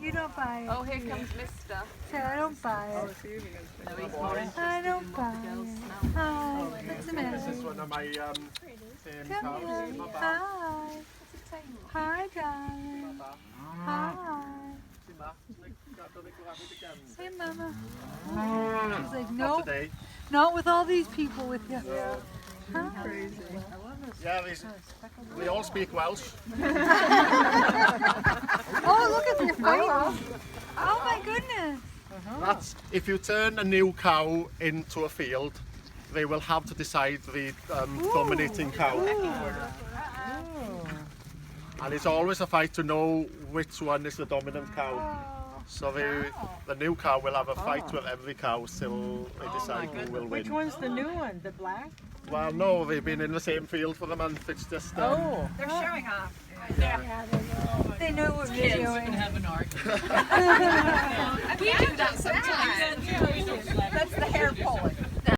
You don't buy it. Oh, here comes Mister. So I don't buy it. I don't buy it. Hi. What's the matter? This is one of my Come here. Hi. Hi, darling. Hi. Say, Mama. She's like, no, Not today. not with all these people with you. Huh? Yeah, we all speak Welsh. Oh, look at their face. Oh my goodness. That's if you turn a new cow into a field, they will have to decide the dominating cow. And it's always a fight to know which one is the dominant cow. So the new cow will have a fight with every cow till they decide who will win. Which one's the new one? The black? Well, no, they've been in the same field for the month. It's just Oh. They're showing off. They know what we're doing. We do